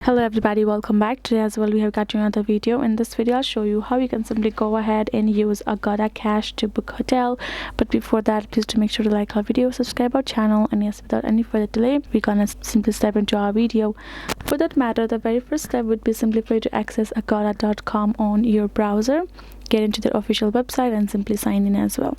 Hello everybody, welcome back. Today as well we have got you another video. In this video I'll show you how you can simply go ahead and use Agoda Cash to book hotel. But before that, please do make sure to like our video, subscribe our channel, and yes, without any further delay, we're gonna simply step into our video. For that matter, the very first step would be simply for you to access agoda.com on your browser, get into their official website and simply sign in as well.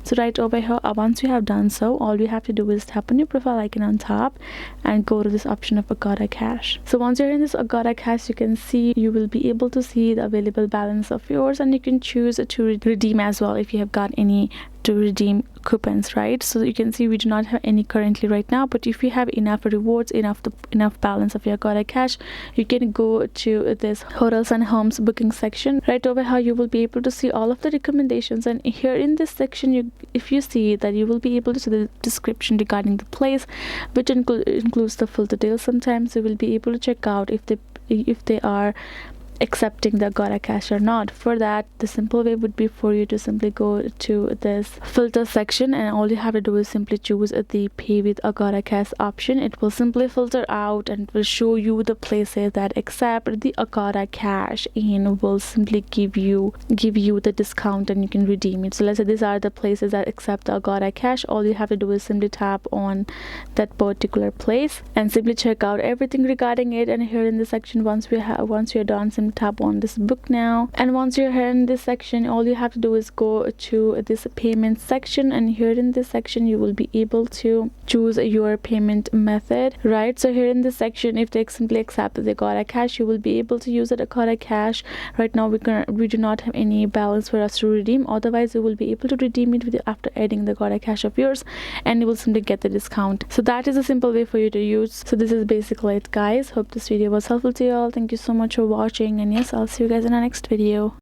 So right over here, once you have done so, all you have to do is tap on your profile icon on top and go to this option of Agoda Cash. So once you're in this Agoda Cash, you will be able to see the available balance of yours, and you can choose to redeem as well if you have got any to redeem coupons, right? So you can see we do not have any currently right now, but if you have enough rewards, enough balance of your Agoda Cash, you can go to this hotels and homes booking section. Right over here you will be able to see all of the recommendations, and here in this section, if you see that, you will be able to see the description regarding the place, which includes the full details. Sometimes you will be able to check out if they are accepting the Agoda Cash or not. For that, the simple way would be for you to simply go to this filter section, and all you have to do is simply choose the pay with Agoda Cash option. It will simply filter out and will show you the places that accept the Agoda Cash and will simply give you the discount, and you can redeem it. So let's say these are the places that accept the Agoda Cash. All you have to do is simply tap on that particular place and simply check out everything regarding it. And here in this section, once you're done, simply tap on this book now, and once you're here in this section, all you have to do is go to this payment section, and here in this section you will be able to choose your payment method, right? So here in this section, if they simply accept the Agoda Cash, you will be able to use the Agoda Cash. Right now we do not have any balance for us to redeem, otherwise you will be able to redeem it after adding the Agoda Cash of yours, and you will simply get the discount. So that is a simple way for you to use. So this is basically it, guys. Hope this video was helpful to you all. Thank you so much for watching, and yes, I'll see you guys in our next video.